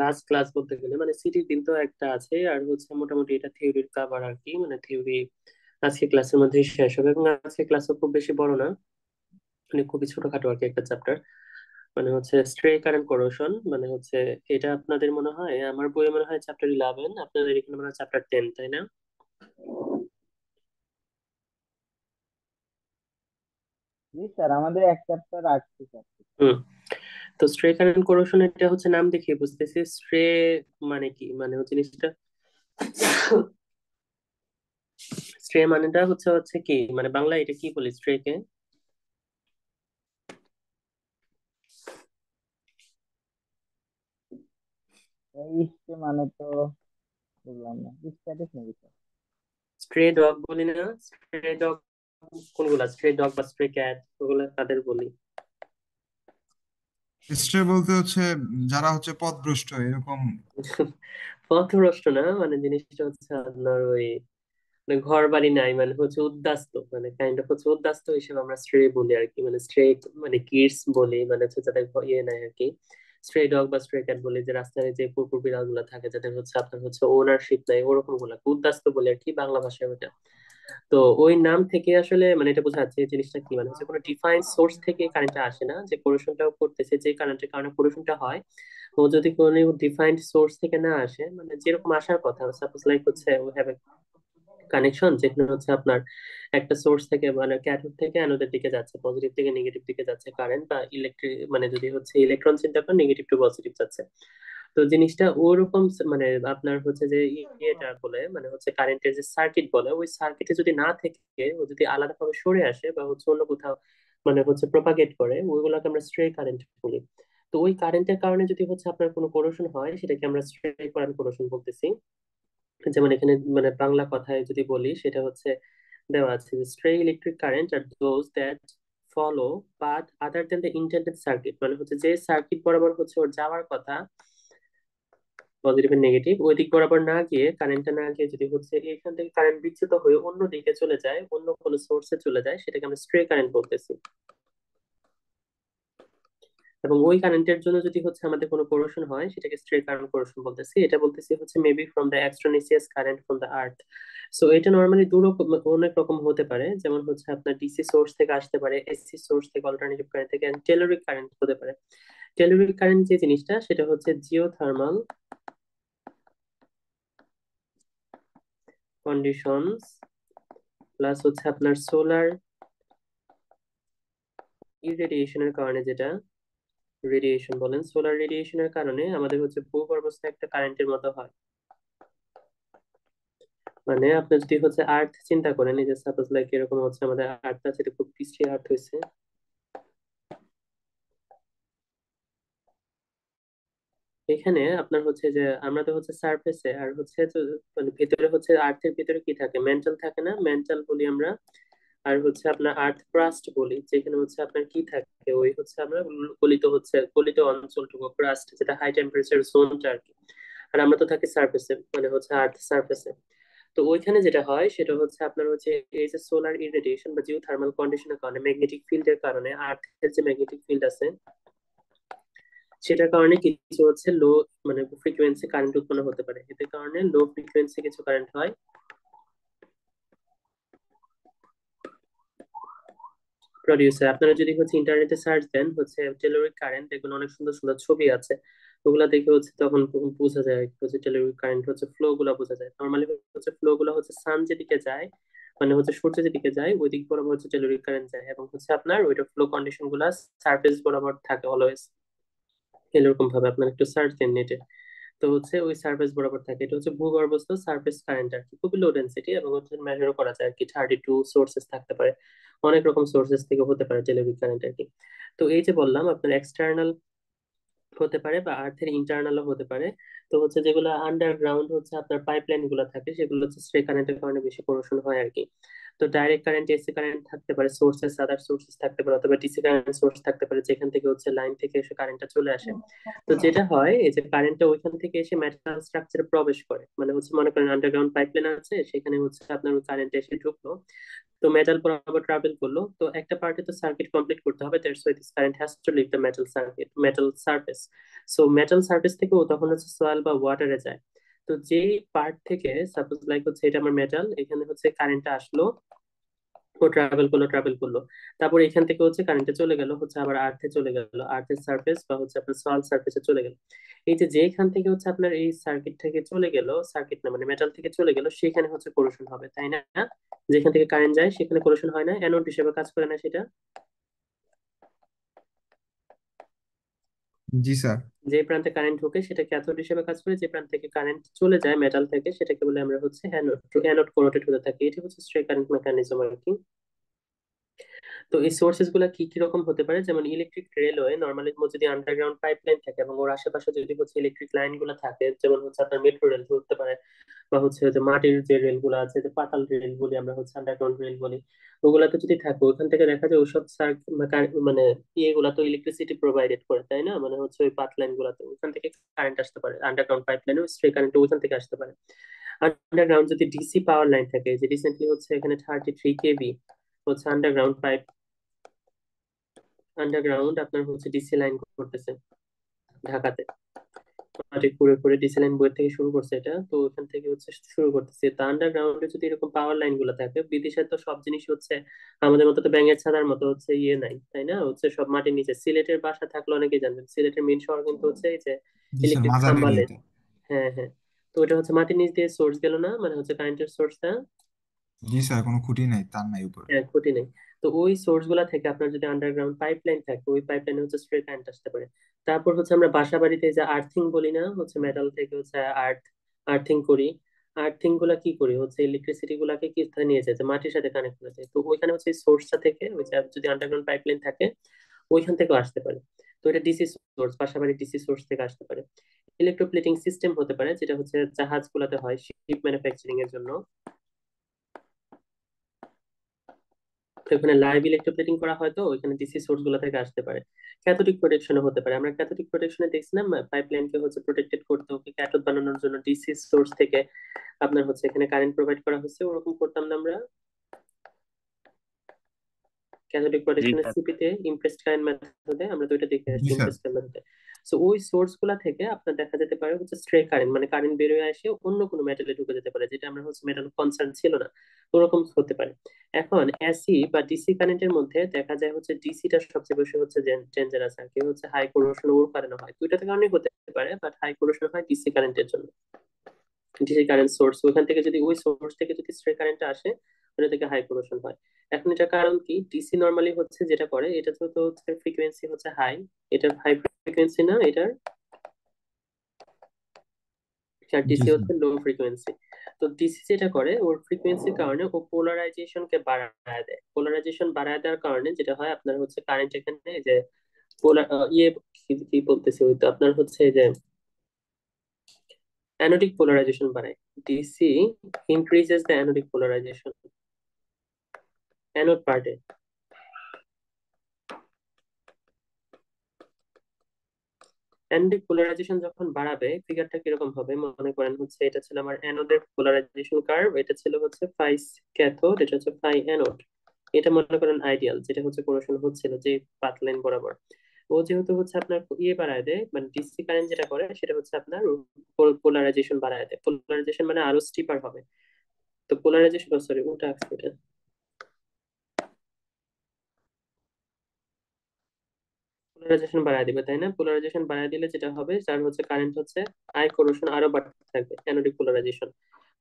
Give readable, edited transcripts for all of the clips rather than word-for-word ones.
Last class বলতে গেলে, মানে সিটির দিন তো একটা আছে, আর হচ্ছে মোটামুটি এটা থিওরির কাভার আর কি, মানে থিওরি আজকে ক্লাসের মধ্যে শেষ হবে। এবং আজকে ক্লাসও খুব বেশি বড় না, মানে খুবই ছোটখাটো আর কি একটা চ্যাপ্টার। মানে হচ্ছে স্ট্রে কারেন্ট কোরোশন, মানে হচ্ছে এটা আপনাদের মনে হয়, আমার বইয়ে মনে হয় চ্যাপ্টার 11, আপনাদের এখানে মনে হয় চ্যাপ্টার 10, তাই না? জি স্যার, আমাদের এক চ্যাপ্টার আসছে স্যার। হুম। তো স্ট্রে কারেন্ট কোরোশন এটা হচ্ছে নাম দেখে বুঝতেছি স্ট্রে মানে কি, মানে হচ্ছে জিনিসটা স্ট্রে মানেটা হচ্ছে হচ্ছে কি, মানে বাংলা এটা কি বলি স্ট্রে কে? ইসছে মানে তো বুঝলাম না, স্ট্যাটিক নাকি স্যার? স্ট্রে ডগ বলি না? স্ট্রে ডগ কোনগুলা, স্ট্রে ডগ বা স্ট্রে ক্যাট, ওগুলা তাদের বলি। স্ট্রে বলতে হচ্ছে যারা হচ্ছে পথভ্রষ্ট এরকম। পথভ্রষ্ট না, মানে জিনিসটা হচ্ছে আপনার ওই, মানে ঘর বাড়ি নাই, মানে হচ্ছে উদ্বাস্তু, মানে কাইন্ড অফ হচ্ছে উদ্বাস্তু হিসেবে আমরা স্ট্রে বলি আর কি, মানে স্ট্রে মানে কিডস বলি, মানে হচ্ছে যাদের ইয়ে নাই আর কি। স্ট্রে ডগ বা স্ট্রে ক্যাট বলি যে রাস্তায় যে কুকুর বিড়াল গুলা থাকে, যাদের হচ্ছে আপনার হচ্ছে ওনারশিপ নাই, ওরকম গুলা উদ্বাস্তু বলে আর কি বাংলা ভাষায় ওটা। তো ওই নাম থেকে আসলে মানে এটা বোঝা যাচ্ছে এই জিনিসটা কি, মানে হচ্ছে কোনো ডিফাইন সোর্স থেকে কারেন্টটা আসে না, যে পোর্শনটা করতেছে যে কারেন্টের কারণে পোর্শনটা হয়, ও যদি কোনো ডিফাইন্ড সোর্স থেকে না আসে, মানে যেরকম আসার কথা, সাপোজ লাইক হচ্ছে ও হ্যাভ কানেকশন, যেখানে হচ্ছে আপনার একটা সোর্স থেকে মানে ক্যাথোড থেকে অ্যানোডের দিকে যাচ্ছে, পজিটিভ থেকে নেগেটিভ দিকে যাচ্ছে কারেন্ট, বা ইলেকট্রিক মানে যদি হচ্ছে ইলেকট্রন চিন্তা করেন নেগেটিভ টু পজিটিভ যাচ্ছে। তো জিনিসটা ওরকম মানে আপনার হচ্ছে যে ইয়েটা বলে, মানে হচ্ছে কারেন্টের যে সার্কিট বলে, ওই সার্কিটে যদি না থেকে ও যদি আলাদাভাবে সরে আসে বা হচ্ছে অন্য কোথাও মানে হচ্ছে প্রপাগেট করে, ওইগুলোকে আমরা স্ট্রে কারেন্ট বলি। তো ওই কারেন্টের কারণে যদি হচ্ছে আপনার কোনো কোরোশন হয়, সেটাকে আমরা স্ট্রে কারেন্ট কোরোশন বলতেছি। যেমন এখানে মানে বাংলা কথায় যদি বলি, সেটা হচ্ছে দেওয়া আছে যে স্ট্রে ইলেকট্রিক কারেন্ট আর those that follow path other than the intended circuit, মানে হচ্ছে যে সার্কিট বরাবর হচ্ছে ওর যাওয়ার কথা, পজিটিভ এন্ড নেগেটিভ, ওই দিক বরাবর না গিয়ে, কারেন্টটা না গিয়ে যদি হচ্ছে এখান থেকে কারেন্ট বিচ্যুত হয়ে অন্য দিকে চলে যায়, অন্য কোনো সোর্সে চলে যায়, সেটাকে আমরা স্ট্রে কারেন্ট বলতেছি। এবং ওই কারেন্টের জন্য যদি হচ্ছে আমাদের কোনো কোরোশন হয়, সেটাকে স্ট্রে কারেন্ট কোরোশন বলতেছি। এটা বলতেছি হচ্ছে maybe from the extraneous current from the earth. So এটা নর্মালি দু রকম, অনেক রকম হতে পারে, যেমন হচ্ছে আপনার ডিসি সোর্স থেকে আসতে পারে, এসি সোর্স থেকে, অল্টারনেটিভ কারেন্ট থেকে, টেলুরিক কারেন্ট হতে পারে। টেলুরিক কারেন্ট যে জিনিসটা, সেটা হচ্ছে জিওথার্মাল কন্ডিশনস প্লাস হচ্ছে আপনার সোলার ইরেডিয়েশনের কারণে, যেটা রেডিয়েশন বলেন, সোলার রেডিয়েশনের কারণে আমাদের হচ্ছে ভূগর্ভস্থ একটা কারেন্টের মতো হয়। মানে আপনি যদি হচ্ছে আর্থ চিন্তা করেন, এই যে সাপোজ লাইক এরকম হচ্ছে আমাদের আর্থ আছে, এটা খুব পিচ্ছি আর্থ হয়েছে। এখানে আপনার হচ্ছে যে আমরা তো হচ্ছে সারফেসে, আর হচ্ছে তো মানে ভিতরে হচ্ছে আর্থের ভিতরে কি থাকে, মেন্টাল থাকে না, মেন্টাল বলি আমরা। আর হচ্ছে আপনার আর্থ ক্রাস্ট বলি, যেখানে হচ্ছে আপনার কি থাকে, ওই হচ্ছে আমরা গলিত হচ্ছে গলিত অঞ্চলটুকু ক্রাস্ট, যেটা হাই টেম্পারেচার জোনটা আর কি। আর আমরা তো থাকি সারফেসে, মানে হচ্ছে আর্থ সারফেসে। তো ওইখানে যেটা হয় সেটা হচ্ছে আপনার হচ্ছে এই যে সোলার ইরেডিয়েশন বা জিও থার্মাল কন্ডিশনের কারণে, ম্যাগনেটিক ফিল্ডের কারণে, আর্থের যে ম্যাগনেটিক ফিল্ড আছে, সেটার কারণে কিছু হচ্ছে লো মানে ফ্রিকোয়েন্সি কারেন্ট উৎপন্ন হতে পারে, এদের কারণে লো ফ্রিকোয়েন্সি কিছু কারেন্ট হয় প্রডিউসার। আপনারা যদি হচ্ছে ইন্টারনেটে সার্চ দেন হচ্ছে টেলুরিক কারেন্ট, দেখবেন অনেক সুন্দর সুন্দর ছবি আছে, ওগুলা দেখে হচ্ছে তখন বোঝা যায় আর কি, হচ্ছে টেলুরিক কারেন্ট হচ্ছে ফ্লো গুলা বোঝা যায়। নর্মালি হচ্ছে ফ্লো গুলা হচ্ছে সান যেদিকে যায়, মানে হচ্ছে সূর্য যেদিকে যায় ওই দিক বরাবর হচ্ছে টেলুরিক কারেন্ট যায়, এবং হচ্ছে আপনার ওইটা ফ্লো কন্ডিশন গুলা সারফেস বরাবর থাকে অলওয়েজ। এরকম ভাবে আপনার একটু সার্চ দেন নেটে, তো হচ্ছে ওই সারফেস বরাবর থাকে। এটা হচ্ছে ভূগর্ভস্থ সারফেস কারেন্ট আর কি, খুবই লো ডেন্সিটি, এবং হচ্ছে মেজারও করা যায় আর কি, 32 সোর্সেস থাকতে পারে, অনেক রকম সোর্সেস থেকে হতে পারে টেলিভিক কারেন্ট আর কি। তো এই যে বললাম আপনার এক্সটার্নাল হতে পারে বা আর্থের ইন্টারনালও হতে পারে। তো হচ্ছে যেগুলো আন্ডারগ্রাউন্ড হচ্ছে আপনার পাইপলাইন গুলো থাকে, সেগুলো হচ্ছে স্ট্রে কারেন্টের কারণে বেশি করোশন হয় আর কি। তো ডাইরেক্ট কারেন্ট, এসি কারেন্ট থাকতে পারে, সোর্সেস আদার সোর্সেস থাকতে পারে, অথবা ডিসি কারেন্ট সোর্স থাকতে পারে যেখান থেকে হচ্ছে লাইন থেকে এসে কারেন্টটা চলে আসে। তো যেটা হয় এই যে কারেন্টটা ওইখান থেকে এসে মেটাল স্ট্রাকচারে প্রবেশ করে, মানে হচ্ছে মনে করেন আন্ডারগ্রাউন্ড পাইপলাইন আছে, সেখানে হচ্ছে আপনার কারেন্ট এসে ঢুকলো, তো মেটাল বরাবর ট্রাভেল করলো, তো একটা পার্টে তো সার্কিট কমপ্লিট করতে হবে, that's why this current has to leave the metal circuit, metal surface. So metal surface থেকে ও তখন হচ্ছে সয়েল বা ওয়াটারে যায়। তো যে পার্ট থেকে, সাপোজ লাইক হচ্ছে এটা আমার মেটাল, এখানে হচ্ছে কারেন্টটা আসলো, ও ট্রাভেল করলো, তারপর এখান থেকে হচ্ছে কারেন্টে চলে গেল হচ্ছে আবার আর্থে চলে গেল, আর্থের সারফেস বা হচ্ছে আপনার সয়েল সারফেসে চলে গেল। এই যে যেখান থেকে হচ্ছে আপনার এই সার্কিট থেকে চলে গেল, সার্কিট না মানে মেটাল থেকে চলে গেল, সেখানে হচ্ছে কোরোশন হবে, তাই না? যেখান থেকে কারেন্ট যায় সেখানে কোরোশন হয় না, অ্যানোড হিসেবে কাজ করে না সেটা? জি স্যার। যে প্রান্তে কারেন্ট ঢোকে সেটা ক্যাথোড হিসেবে কাজ করে, যে প্রান্ত থেকে কারেন্ট চলে যায় মেটাল থেকে সেটাকে বলে আমরা হচ্ছে অ্যানোড, অ্যানোড কোনোটেড হতে থাকে। এটা হচ্ছে স্ট্রে কারেন্ট মেকানিজম আর কি। তো এই সোর্সেস গুলা কি কি রকম হতে পারে, যেমন ইলেকট্রিক রেলওয়ে নর্মালি যদি আন্ডারগ্রাউন্ড পাইপলাইন থাকে এবং ওর আশেপাশে যদি হচ্ছে ইলেকট্রিক লাইন গুলো থাকে, যেমন হচ্ছে আপনার মেট্রো রেল ধরতে পারে, বা হচ্ছে যে মাটির যে রেল গুলো আছে, যে পাতাল রেল বলি আমরা, হচ্ছে আন্ডারগ্রাউন্ড রেল বলি, ওগুলাতে যদি থাকে ওখান থেকে দেখা যায় ওইসব মানে ইয়েগুলা তো ইলেকট্রিসিটি প্রোভাইডেড করে, তাই না? মানে হচ্ছে ওই পাতলাইন গুলাতে ওখান থেকে কারেন্ট আসতে পারে, আন্ডারগ্রাউন্ড পাইপলাইনে স্ট্রে কারেন্ট ওখান থেকে আসতে পারে। আন্ডারগ্রাউন্ড যদি ডিসি পাওয়ার লাইন থাকে, যে রিসেন্টলি হচ্ছে এখানে 33 কেভি হচ্ছে আন্ডারগ্রাউন্ড পাইপ, আন্ডারগ্রাউন্ড আপনার হচ্ছে ডিসি লাইন করতেছে ঢাকাতে, মাটি খুঁড়ে খুঁড়ে ডিসি লাইন বইয়ের থেকে শুরু করছে এটা, তো ওখান থেকে হচ্ছে শুরু করতেছে। তো আন্ডারগ্রাউন্ডে যদি এরকম পাওয়ার লাইন গুলো থাকে, বিদেশে তো সব জিনিস হচ্ছে আমাদের মতো তো ব্যাঙের ছাতার মতো হচ্ছে ইয়ে নাই, তাই না? হচ্ছে সব মাটির নিচে। সিলেটের বাসা থাকলে অনেকেই জানবেন, সিলেটের মেইন শহর কিন্তু হচ্ছে এই যে জি স্যার, ইলেকট্রিক মাঝারি খাম্বালে। এরিয়াতে। হ্যাঁ হ্যাঁ। তো ওটা হচ্ছে মাটির নিচ দিয়ে সোর্স গেল না, মানে হচ্ছে কারেন্টের সোর্সটা। জি স্যার, কোনো খুঁটি নাই, তার নাই উপরে। হ্যাঁ, ক্ষতি নেই। তো ওই সোর্স গুলা থেকে আপনার যদি আন্ডারগ্রাউন্ড পাইপলাইন থাকে, ওই পাইপলাইনে হচ্ছে স্ট্রেট কারেন্ট আসতে পারে। তারপর হচ্ছে আমরা বাসা বাড়িতে যে আর্থিং বলি না, হচ্ছে মেটাল থেকে হচ্ছে আর্থিং করি। আর্থিং গুলা কি করি, হচ্ছে ইলেকট্রিসিটি গুলাকে কি স্থানে নিয়ে যায়, যে মাটির সাথে কানেক্ট করে যায়, তো ওইখানে হচ্ছে সোর্সটা থেকে ওই যে যদি আন্ডারগ্রাউন্ড পাইপলাইন থাকে ওইখান থেকেও আসতে পারে। তো এটা ডিসি সোর্স, বাসা বাড়ির ডিসি সোর্স থেকে আসতে পারে। ইলেকট্রোপ্লেটিং সিস্টেম হতে পারে, যেটা হচ্ছে জাহাজ গুলাতে হয় শিপ ম্যানুফ্যাকচারিং এর জন্য। তো এখানে লাইভ ইলেকট্রোপ্লেটিং করা হয়, তো ওইখানে ডিসি সোর্স গুলো থেকে আসতে পারে। ক্যাথোডিক প্রোটেকশনও হতে পারে, আমরা ক্যাথোডিক প্রোটেকশনে দেখছিলাম পাইপলাইনকে হচ্ছে প্রোটেক্টেড করতে, ওকে ক্যাথোড বানানোর জন্য ডিসি সোর্স থেকে আপনার হচ্ছে এখানে কারেন্ট প্রোভাইড করা হচ্ছে, ওরকম করতাম না আমরা ক্যাথোডিক জি প্রোটেকশনের স্যার। সিপিতে ইমপ্রেসড কারেন্ট মেথডে আমরা দুইটা দেখে জি আসছি, স্যার। ইমপ্রেসড কারেন্ট মেথডে। সো ওই সোর্স গুলা থেকে আপনার দেখা যেতে পারে হচ্ছে স্ট্রে কারেন্ট, মানে কারেন্ট বেরোয় আসে অন্য কোনো মেটালে ঢুকে যেতে পারে, যেটা আমরা হচ্ছে মেটাল কনসার্ন ছিল না, ওরকম হতে পারে। এখন এসি বা ডিসি কারেন্টের মধ্যে দেখা যায় হচ্ছে ডিসিটা সবচেয়ে বেশি হচ্ছে ডেঞ্জারাস আর কি, হচ্ছে হাই কোরোশন ওর কারণে হয়, দুইটাতে কারণে হতে পারে, বাট হাই কোরোশন হয় ডিসি কারেন্টের জন্য। ডিসি কারেন্ট সোর্স, ওখান থেকে যদি ওই সোর্স থেকে যদি স্ট্রে কারেন্ট আসে, ওটা থেকে হাই পোর্শন হয়। এখন এটা কারণ কি, ডিসি নর্মালি হচ্ছে যেটা করে, এটা তো হচ্ছে ফ্রিকোয়েন্সি হচ্ছে হাই, এটা হাই ফ্রিকোয়েন্সি না এটার, আর জি ডিসি স্যার। হচ্ছে লো ফ্রিকোয়েন্সি। তো ডিসি যেটা করে ওর ফ্রিকোয়েন্সির কারণে ও পোলারাইজেশন কে বাড়ায় দেয়, পোলারাইজেশন বাড়ায় দেওয়ার কারণে যেটা হয় আপনার হচ্ছে কারেন্ট এখানে এই যে পোলার ইয়ে কি কি বলতেছি, ওই তো আপনার হচ্ছে এই যে অ্যানোডিক পোলারাইজেশন বাড়ায়। DC increases the anodic polarization, anode পার্টে। অ্যানোডিক পোলারাইজেশন যখন বাড়াবে ফিগারটা কিরকম হবে, মনে করেন হচ্ছে এটা ছিল আমার অ্যানোডের পোলারাইজেশন কার্ভ, এটা ছিল হচ্ছে ফাই ক্যাথোড, এটা হচ্ছে ফাই অ্যানোড। এটা মনে করেন আইডিয়াল, যেটা হচ্ছে পড়াশোনা হচ্ছিল যে পাথ লাইন বরাবর। ও যেহেতু হচ্ছে আপনার ইয়ে বাড়ায় দেয়, মানে ডিসি কারেন্ট যেটা করে সেটা হচ্ছে আপনার পোলারাইজেশন বাড়ায় দেয়, পোলারাইজেশন মানে আরো স্টিপার হবে। তো পোলারাইজেশন, সরি ওটা আছে এটা, পোলারাইজেশন বাড়ায় দিবে, তাই না? পোলারাইজেশন বাড়ায় দিলে যেটা হবে, যার হচ্ছে কারেন্ট হচ্ছে আই কোরোশন আরো বাড়তে থাকবে, অ্যানোডিক পোলারাইজেশন।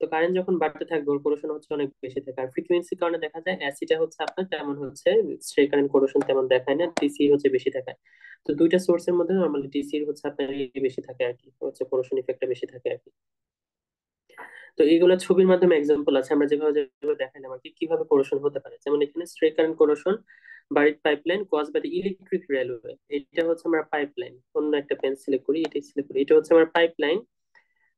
তো কারেন্ট যখন বাড়তে থাকবে ওর কোরোশন হচ্ছে অনেক বেশি থাকে, আর ফ্রিকোয়েন্সির কারণে দেখা যায় অ্যাসিটা হচ্ছে আপনার তেমন হচ্ছে স্ট্রে কারেন্ট কোরোশন তেমন দেখায় না, ডিসি হচ্ছে বেশি দেখায়। তো দুইটা সোর্সের মধ্যে নর্মালি ডিসির হচ্ছে আপনার ইয়ে বেশি থাকে আর কি, হচ্ছে কোরোশন ইফেক্টটা বেশি থাকে আর কি। তো এইগুলো ছবির মাধ্যমে এক্সাম্পল আছে, আমরা যেভাবে যেভাবে দেখাইলাম আর কি কিভাবে কোরোশন হতে পারে, যেমন এখানে স্ট্রে কারেন্ট কোরোশন বাড়ির pipeline cause by electric railway, এটা হচ্ছে আমরা পাইপলাইন, অন্য একটা পেন সিলেক্ট করি, এটাই সিলেক্ট করি, এটা হচ্ছে আমার পাইপলাইন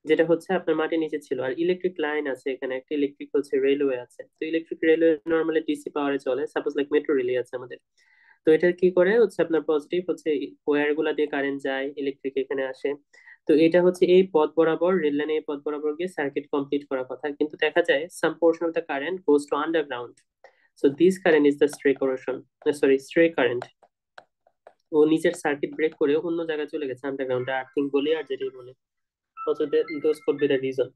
যেটা হচ্ছে আপনার মাটির নিচে ছিল। আর ইলেকট্রিক লাইন আছে এখানে, একটা ইলেকট্রিক হচ্ছে রেলওয়ে আছে। তো ইলেকট্রিক রেলওয়ে নর্মালি ডিসি পাওয়ারে চলে, সাপোজ লাইক মেট্রো রেলই আছে আমাদের। তো এটা কি করে হচ্ছে আপনার পজিটিভ হচ্ছে ওয়্যার গুলা দিয়ে কারেন্ট যায়, ইলেকট্রিক এখানে আসে। তো এটা হচ্ছে এই পথ বরাবর, রেল লাইনে এই পথ বরাবর গিয়ে সার্কিট কমপ্লিট করার কথা, কিন্তু দেখা যায় some portion of the current goes to underground. So this current is the stray current, sorry stray current. ও নিচের সার্কিট ব্রেক করে অন্য জায়গায় চলে গেছে আন্ডারগ্রাউন্ডে, আর্থিং বলি আর যেটাই বলি। So those could be the reason.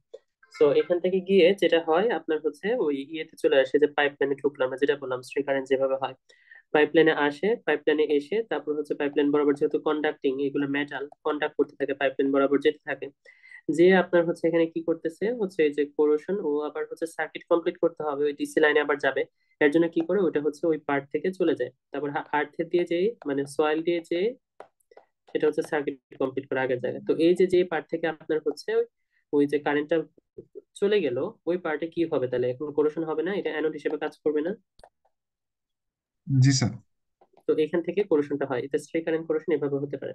So এখান থেকে গিয়ে যেটা হয় আপনার হচ্ছে ওই ইয়েতে চলে আসে, যে পাইপলাইনে ঢুকলো, আমরা যেটা বললাম স্ট্রে কারেন্ট যেভাবে হয়। পাইপলাইনে আসে, পাইপলাইনে এসে তারপর হচ্ছে পাইপলাইন বরাবর, যেহেতু কন্ডাক্টিং, এগুলো মেটাল কন্ডাক্ট করতে থাকে, পাইপলাইন বরাবর যেতে থাকে। যে আপনার হচ্ছে এখানে কি করতেছে হচ্ছে এই যে কোরোশন, ও আবার হচ্ছে সার্কিট কমপ্লিট করতে হবে, ওই ডিসি লাইনে আবার যাবে। এর জন্য কি করে ওইটা হচ্ছে ওই পার্ট থেকে চলে যায়, তারপর আর্থে দিয়ে যে মানে সয়েল দিয়ে যে সেটা হচ্ছে সার্কিট কমপ্লিট করে আগের জায়গায়। তো এই যে যে পার্ট থেকে আপনার হচ্ছে ওই যে কারেন্টটা চলে গেল, ওই পার্টে কি হবে তাহলে? এখন কোরেশন হবে না, এটা অ্যানোড হিসেবে কাজ করবে না? জি স্যার। তো এখান থেকে কোরেশনটা হয়, এটা স্ট্রে কারেন্ট কোরেশন এভাবে হতে পারে।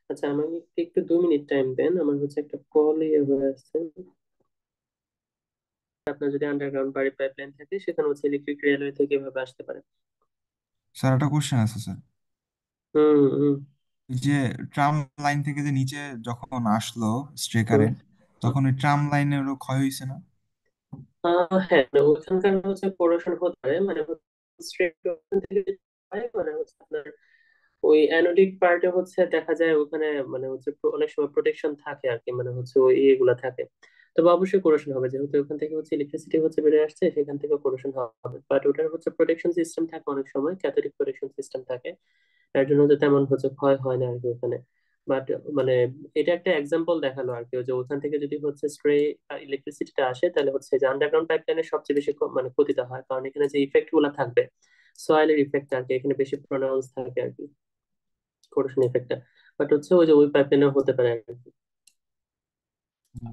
আচ্ছা আমাকে একটু 2 মিনিট টাইম দেন, আমার হচ্ছে একটা কল ইয়ে হয়ে আসছে। আপনার যদি আন্ডারগ্রাউন্ড বাড়ি পাইপলাইন থাকে, সেখানে হচ্ছে ইলেকট্রিক রেলওয়ে থেকে এভাবে আসতে পারে। স্যার একটা কোশ্চেন আছে স্যার। হুম হুম এই যে ট্রাম লাইন থেকে যে নিচে যখন আসলো স্ট্রে হুম কারেন্ট, হুম। তখন ওই ট্রাম লাইনেরও ক্ষয় হয়েছে না? হ্যাঁ, মানে ওখানকার হচ্ছে কোরেশন হতে পারে, মানে স্ট্রেট থেকে হয়, মানে হচ্ছে আপনার ওই অ্যানোডিক পার্টে হচ্ছে দেখা যায় ওখানে মানে হচ্ছে অনেক সময় প্রোটেকশন থাকে আর কি, মানে হচ্ছে ওই ইয়েগুলা থাকে। তবে অবশ্যই কোরেশন হবে, যেহেতু ওখান থেকে হচ্ছে ইলেকট্রিসিটি হচ্ছে বেড়ে আসছে, সেখান থেকে কোরেশন হবে। বাট ওটার হচ্ছে প্রোটেকশন সিস্টেম থাকে, অনেক সময় ক্যাথোডিক প্রোটেকশন সিস্টেম থাকে। এর জন্য হচ্ছে তেমন হচ্ছে ক্ষয় হয় না আর কি ওখানে। বাট মানে এটা একটা এক্সাম্পল দেখালো আর কি, যে ওখান থেকে যদি হচ্ছে স্ট্রে ইলেকট্রিসিটিটা আসে, তাহলে হচ্ছে যে আন্ডারগ্রাউন্ড পাইপলাইনের সবচেয়ে বেশি মানে ক্ষতিটা হয়, কারণ এখানে যে ইফেক্ট গুলা থাকবে, সয়েলের ইফেক্ট আর কি এখানে বেশি প্রোনাউন্স থাকে আর কি, কোরেশন ইফেক্টটা। বাট হচ্ছে ওই যে ওই পাইপলাইনে হতে পারে আর কি।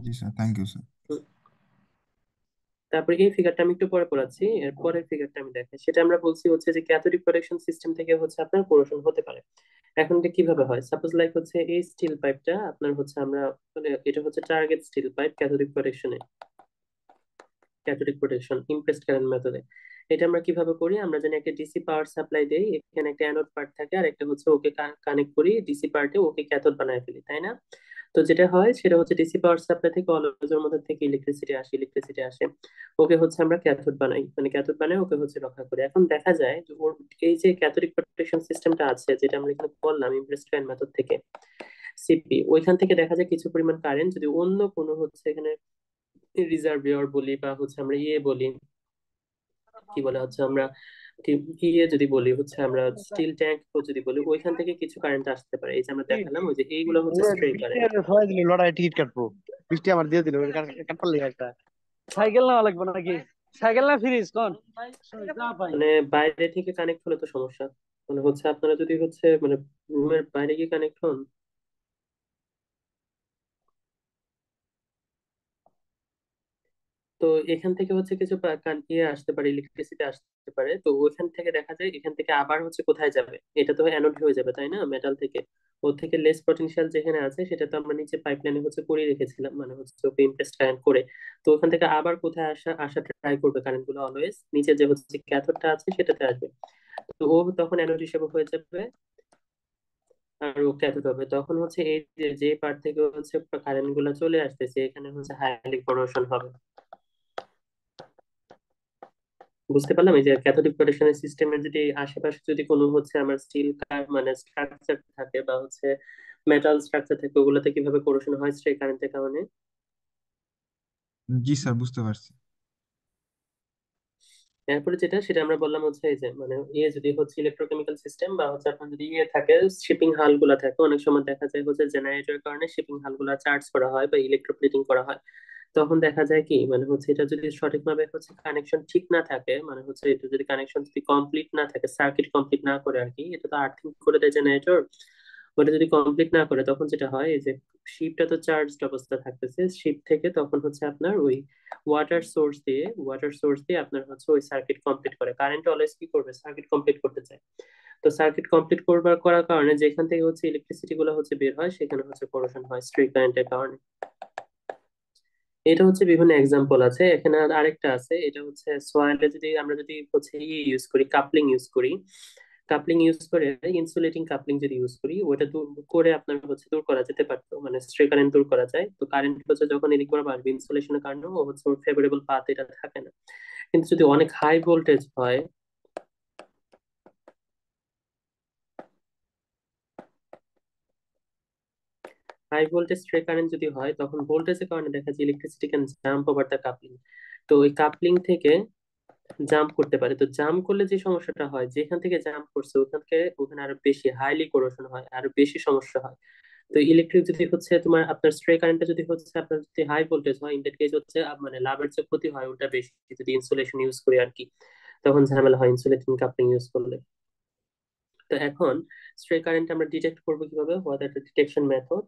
জি স্যার, থ্যাংক ইউ স্যার। হুম। তারপরে এই ফিগারটা আমি একটু পরে পড়াচ্ছি, এর পরের ফিগারটা আমি দেখাই। সেটা আমরা বলছি হচ্ছে যে ক্যাথোডিক প্রোটেকশন সিস্টেম থেকে হচ্ছে আপনার কোরেশন হতে পারে। এখন এটা কিভাবে হয়, সাপোজ লাইক হচ্ছে এই স্টিল পাইপটা আপনার হচ্ছে আমরা মানে এটা হচ্ছে টার্গেট স্টিল পাইপ ক্যাথোডিক প্রোটেকশনে, ক্যাথোডিক প্রোটেকশন ইমপ্রেসড কারেন্ট মেথডে। এটা আমরা কিভাবে করি, আমরা জানি একটা ডিসি পাওয়ার সাপ্লাই দেই, এখানে একটা অ্যানোড পার্ট থাকে, আর একটা হচ্ছে ওকে কানেক্ট করি ডিসি পার্টে, ওকে ক্যাথোড বানায় ফেলি, তাই না? তো যেটা হয় সেটা হচ্ছে ডিসি পাওয়ার সাপ্লাই থেকে অলওয়েজের মধ্যে থেকে ইলেকট্রিসিটি আসে, ওকে হচ্ছে আমরা ক্যাথোড বানাই, মানে ক্যাথোড বানাই ওকে হচ্ছে রক্ষা করি। এখন দেখা যায় যে ওর এই যে ক্যাথোডিক প্রোটেকশন সিস্টেমটা আছে, যেটা আমরা এখানে করলাম ইমপ্রেসড কারেন্ট মেথড থেকে, সিপি, ওইখান থেকে দেখা যায় কিছু পরিমাণ কারেন্ট যদি অন্য কোনো হচ্ছে এখানে রিজার্ভিয়র বলি বা হচ্ছে আমরা ইয়ে বলি, কি বলে হচ্ছে আমরা কি ইয়ে যদি বলি হচ্ছে আমরা স্টিল ট্যাঙ্ক যদি বলি, ওইখান থেকে কিছু কারেন্ট আসতে পারে। এই যে আমরা দেখালাম ওই যে এইগুলো হচ্ছে স্ট্রে বৃষ্টি কারেন্ট। সবাই দিল লড়াই টিকিট কাটবো। বৃষ্টি আমার দিয়ে দিল কাটপার লেগে একটা সাইকেল নেওয়া লাগবে নাকি? সাইকেল না ফ্রিজ কোন যা পাই। মানে বাইরে থেকে কানেক্ট হলে তো সমস্যা, মানে হচ্ছে আপনারা যদি হচ্ছে মানে রুমের বাইরে গিয়ে কানেক্ট হন। তো এখান থেকে হচ্ছে কিছু ইয়ে আসতে পারে, ইলেকট্রিসিটি আসতে পারে। তো ওইখান থেকে দেখা যায় এখান থেকে আবার হচ্ছে কোথায় যাবে, এটা তো অ্যানোড হয়ে যাবে তাই না, মেটাল থেকে। ওর থেকে লেস পটেনশিয়াল যেখানে আছে সেটা তো আমরা নিচে পাইপলাইনে হচ্ছে করে রেখেছিলাম, মানে হচ্ছে ওকে ইমপ্রেসড কারেন্ট করে। তো ওখান থেকে আবার কোথায় আসা আসা ট্রাই করবে কারেন্ট গুলো, অলওয়েজ নিচে যে হচ্ছে ক্যাথোডটা আছে সেটাতে আসবে। তো ও তখন অ্যানোড হিসেবে হয়ে যাবে, আর ও ক্যাথোড হবে। তখন হচ্ছে এই যে যে পার্ট থেকে হচ্ছে কারেন্ট গুলো চলে আসতেছে, এখানে হচ্ছে হাইলি করোশন হবে। বুঝতে পারলাম? এই যে ক্যাথোডিক প্রোটেকশনের সিস্টেমের যদি আশেপাশে যদি কোনো হচ্ছে আমার স্টিল মানে স্ট্রাকচার থাকে বা হচ্ছে মেটাল স্ট্রাকচার থাকে, ওগুলোতে কিভাবে কোরোশন হয় স্ট্রে কারেন্টের কারণে। জি স্যার, বুঝতে পারছি। এরপরে যেটা সেটা আমরা বললাম হচ্ছে এই যে মানে ইয়ে যদি হচ্ছে ইলেকট্রোকেমিক্যাল সিস্টেম বা হচ্ছে আপনার যদি ইয়ে থাকে, শিপিং হাল গুলা থাকে, অনেক সময় দেখা যায় হচ্ছে জেনারেটরের কারণে শিপিং হাল গুলা চার্জ করা হয় বা ইলেকট্রোপ্লেটিং করা হয়। তখন দেখা যায় কি মানে হচ্ছে এটা যদি সঠিকভাবে হচ্ছে কানেকশন ঠিক না থাকে, মানে হচ্ছে এটা যদি কানেকশন যদি কমপ্লিট না থাকে, সার্কিট কমপ্লিট না করে আর কি, এটা তো আর্থিং করে দেয় জেনারেটর, ওটা যদি কমপ্লিট না করে তখন যেটা হয় এই যে শিপটা তো চার্জড অবস্থা থাকতেছে, শিপ থেকে তখন হচ্ছে আপনার ওই ওয়াটার সোর্স দিয়ে আপনার হচ্ছে ওই সার্কিট কমপ্লিট করে। কারেন্ট অলওয়েজ কি করবে, সার্কিট কমপ্লিট করতে চায়। তো সার্কিট কমপ্লিট করার কারণে যেখান থেকে হচ্ছে ইলেকট্রিসিটি গুলো হচ্ছে বের হয়, সেখানে হচ্ছে করোশন হয় স্ট্রে কারেন্টের কারণে। এটা হচ্ছে বিভিন্ন এক্সাম্পল আছে এখানে। আর আরেকটা আছে, এটা হচ্ছে সয়েলে যদি আমরা যদি হচ্ছে ইউজ করি, কাপলিং ইউজ করি, কাপলিং ইউজ করে ইনসুলেটিং কাপলিং যদি ইউজ করি, ওটা দূর করে আপনার হচ্ছে দূর করা যেতে পারতো, মানে স্ট্রে কারেন্ট দূর করা যায়। তো কারেন্ট হচ্ছে যখন এদিক বরাবর আসবে ইনসুলেশনের কারণে ও হচ্ছে ওর ফেভারেবল পাথ এটা থাকে না। কিন্তু যদি অনেক হাই ভোল্টেজ হয়, হাই ভোল্টেজ স্ট্রে কারেন্ট যদি হয়, তখন ভোল্টেজের কারণে দেখা যায় electricity can jump over the coupling. তো ওই কাপলিং থেকে জাম্প করতে পারে। তো জাম্প করলে যে সমস্যাটা হয়, যেখান থেকে জাম্প করছে ওখান থেকে ওখানে আরো বেশি হাইলি কোরোশন হয়, আরো বেশি সমস্যা হয়। তো ইলেকট্রিক যদি হচ্ছে তোমার আপনার স্ট্রে কারেন্টটা যদি হচ্ছে আপনার যদি হাই ভোল্টেজ হয়, ইন দ্যাট কেস হচ্ছে মানে লাভের যে ক্ষতি হয় ওটা বেশি, যদি ইনসুলেশন ইউজ করি আর কি, তখন ঝামেলা হয় ইনসুলেটিং কাপলিং ইউজ করলে। তো এখন স্ট্রে কারেন্ট আমরা ডিটেক্ট করবো কিভাবে, what are detection method.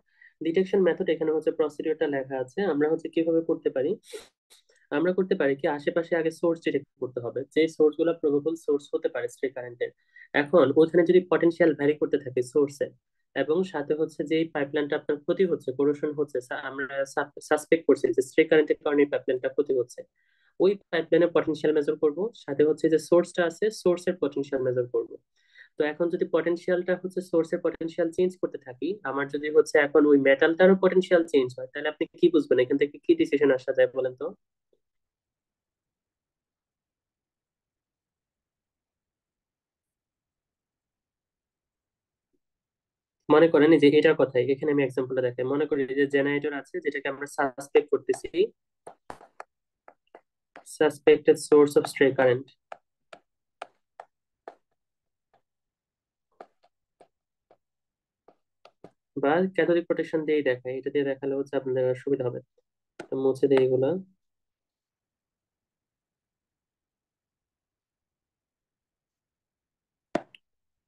Detection method এখানে হচ্ছে প্রসিডিউরটা লেখা আছে, আমরা হচ্ছে কিভাবে করতে পারি। আমরা করতে পারি কি, আশেপাশে আগে সোর্স ডিটেক্ট করতে হবে, যে সোর্স গুলো প্রবাবল সোর্স হতে পারে স্ট্রে কারেন্টের। এখন ওখানে যদি পটেনশিয়াল ভ্যারি করতে থাকে সোর্সে, এবং সাথে হচ্ছে যে পাইপলাইনটা আপনার ক্ষতি হচ্ছে, কোরোশন হচ্ছে, আমরা সাসপেক্ট করছি যে স্ট্রে কারেন্টের কারণে পাইপলাইনটা ক্ষতি হচ্ছে, ওই পাইপলাইনের পটেনশিয়াল মেজার করব, সাথে হচ্ছে যে সোর্সটা আছে সোর্সের পটেনশিয়াল মেজার করব। তো এখন যদি পটেনশিয়ালটা হচ্ছে সোর্সের পটেনশিয়াল চেঞ্জ করতে থাকি, আমার যদি হচ্ছে এখন ওই মেটালটারও পটেনশিয়াল চেঞ্জ হয়, তাহলে আপনি কি বুঝবেন এখান থেকে কি ডিসিশন আসা যায় বলেন তো। মনে করেন এই যে এটার কথাই এখানে আমি এক্সাম্পলটা দেখাই, মনে করি যে জেনারেটর আছে যেটাকে আমরা সাসপেক্ট করতেছি সাসপেক্টেড সোর্স অফ স্ট্রে কারেন্ট, বা ক্যাথোডিক প্রোটেকশন দিয়েই দেখাই, এটা দিয়ে দেখালে হচ্ছে আপনাদের সুবিধা হবে। তো মুছে দিই এগুলা।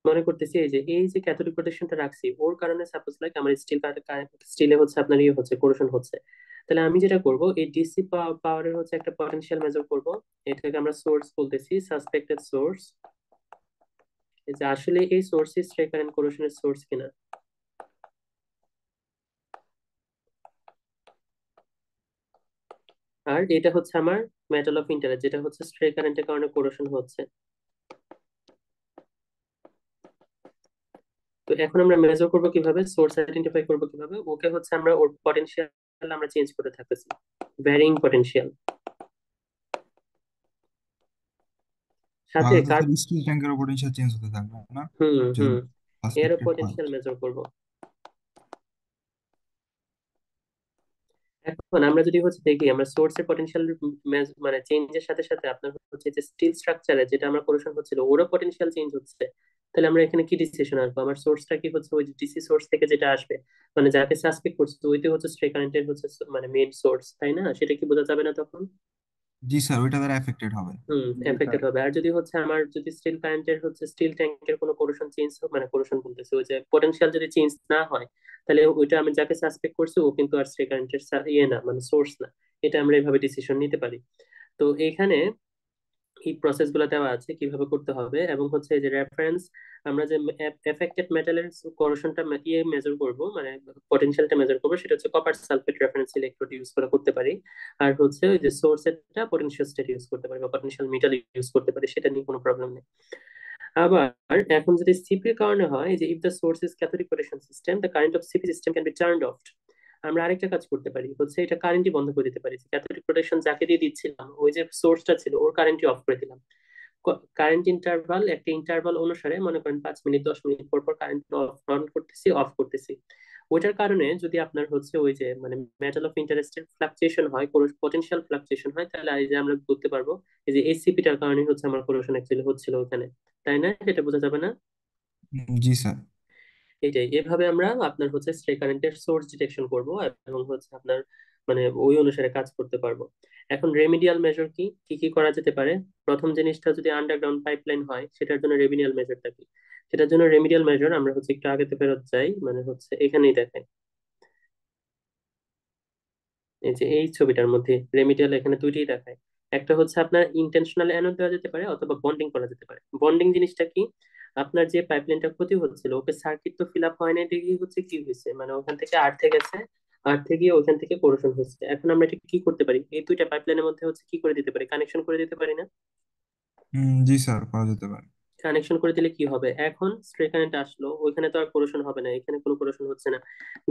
মনে করতেছি এই যে ক্যাথোডিক প্রোটেকশনটা রাখছি, ওর কারণে সাপোজ লাইক আমার স্টিলে হচ্ছে আপনার ইয়ে হচ্ছে কোরোশন হচ্ছে, তাহলে আমি যেটা করব এই ডিসি পাওয়ারের হচ্ছে একটা পটেনশিয়াল মেজার করব। এটাকে আমরা সোর্স বলতেছি, সাসপেক্টেড সোর্স। এই যে আসলে এই সোর্স স্ট্রে কারেন্ট কোরোশনের সোর্স কিনা। আর এটা হচ্ছে আমার মেটাল অফ ইন্টারেস্ট, যেটা হচ্ছে স্ট্রে কারেন্টের কারণে কোরোশন হচ্ছে। তো এখন আমরা মেজার করব কিভাবে, সোর্স আইডেন্টিফাই করব কিভাবে, ওকে হচ্ছে আমরা ওর পটেনশিয়াল আমরা চেঞ্জ করতে থাকতেছি, ভ্যারিং পটেনশিয়াল সাথে তাহলে তো কাট। স্যার স্টিল ট্যাঙ্কের পটেনশিয়াল চেঞ্জ হতে থাকবে না, হুম যদি হুম। এরও সাসপেক্টেড হয়। পটেনশিয়াল মেজার করব। এখন আমরা যদি হচ্ছে দেখি আমরা সোর্সের পটেনশিয়াল মানে চেঞ্জের সাথে সাথে আপনার হচ্ছে যে স্টিল স্ট্রাকচারে যেটা আমরা কোরেশন হচ্ছিল ওরও পটেনশিয়াল চেঞ্জ হচ্ছে, তাহলে আমরা এখানে কি ডিসিশন আসবো, আমার সোর্সটা কি হচ্ছে ওই ডিসি সোর্স থেকে যেটা আসবে, মানে যাকে সাসপেক্ট করছে ওইটা হচ্ছে স্ট্রে কারেন্টের হচ্ছে মানে মেইন সোর্স, তাই না? সেটা কি বোঝা যাবে না তখন? জি স্যার, ওইটা দ্বারা এফেক্টেড হবে। হুম, জি স্যার। এফেক্টেড হবে। আর যদি হচ্ছে আমার যদি স্টিল কারেন্টের হচ্ছে স্টিল ট্যাঙ্কের কোনো কোরেশন চেঞ্জ, মানে কোরেশন বলতেছে ওই যে পটেনশিয়াল যদি চেঞ্জ না হয়, তাহলে ওইটা আমি যাকে সাসপেক্ট করছি ও কিন্তু আর স্ট্রে কারেন্টের ইয়ে না, মানে সোর্স না। এটা আমরা এইভাবে ডিসিশন নিতে পারি। তো এখানে এই প্রসেস গুলো দেওয়া আছে কিভাবে করতে হবে, এবং হচ্ছে এই যে রেফারেন্স, আমরা যে এফেক্টেড মেটালের কোরেশনটা ইয়ে মেজার করব, মানে পটেনশিয়ালটা মেজার করবো, সেটা হচ্ছে copper sulphate reference electrode use করে করতে পারি। আর হচ্ছে ওই যে সোর্স এরটা পটেনশিয়াল স্টেট ইউজ করতে পারি বা পটেনশিয়াল মিটার ইউজ করতে পারি, সেটা নিয়ে কোনো প্রবলেম নেই। আবার এখন যদি সিপির কারণে হয় যে if the source is cathodic protection system, the current of CP system can be turned of. আমরা আরেকটা কাজ করতে পারি, হচ্ছে এটা কারেন্টই বন্ধ করে দিতে পারি, ক্যাথোডিক প্রোটেকশন যাকে দিয়ে দিচ্ছিলাম ওই যে সোর্সটা ছিল ওর কারেন্টই অফ করে দিলাম। কারেন্ট ইন্টারভাল একটা ইন্টারভাল অনুসারে, মনে করেন 5 মিনিট 10 মিনিট পর পর কারেন্ট অন করতেছি অফ করতেছি। ওইটার কারণে যদি আপনার হচ্ছে ওই যে মানে মেটাল অফ ইন্টারেস্টের ফ্লাকচুয়েশন হয়, কোনো পটেনশিয়াল ফ্লাকচুয়েশন হয়, তাহলে এই যে আমরা বলতে পারবো এই যে এসিপিটার কারণে হচ্ছে আমার কোরেশন অ্যাকচুয়ালি হচ্ছিল ওখানে, তাই না? সেটা বোঝা যাবে না? জি স্যার। এইটাই, এভাবে আমরা আপনার হচ্ছে স্ট্রে কারেন্টের সোর্স ডিটেকশন করব, এবং হচ্ছে আপনার মানে ওই অনুসারে কাজ করতে পারবো। এখন রেমিডিয়াল মেজর কি কি কি করা যেতে পারে। প্রথম জিনিসটা, যদি আন্ডারগ্রাউন্ড পাইপলাইন হয় সেটার জন্য রেমিডিয়াল মেজরটা কি। সেটার জন্য রেমিডিয়াল মেজর আমরা হচ্ছে একটু আগেতে ফেরত যাই, মানে হচ্ছে এখানেই দেখেন, এই যে এই ছবিটার মধ্যে রেমিডিয়াল এখানে দুইটাই দেখায়। একটা হচ্ছে আপনার ইন্টেনশনাল অ্যানোড দেওয়া যেতে পারে, অথবা বন্ডিং করা যেতে পারে। বন্ডিং জিনিসটা কি, আপনার যে পাইপলাইনটা ক্ষতি হচ্ছিল ওকে সার্কিট তো ফিল আপ হয় না, দেখি হচ্ছে কি হয়েছে, মানে ওখান থেকে আর্থে গেছে, আর থেকে ওখান থেকে কোরেশন হচ্ছে। এখন আমরা এটা কি করতে পারি, এই দুইটা পাইপলাইনের মধ্যে হচ্ছে কি করে দিতে পারি, কানেকশন করে দিতে পারি না? জি স্যার, করা যেতে পারে। কানেকশন করে দিলে কি হবে, এখন স্ট্রে কারেন্ট আসলো, ওইখানে তো আর পোরশন হবে না, এখানে কোনো পোরশন হচ্ছে না,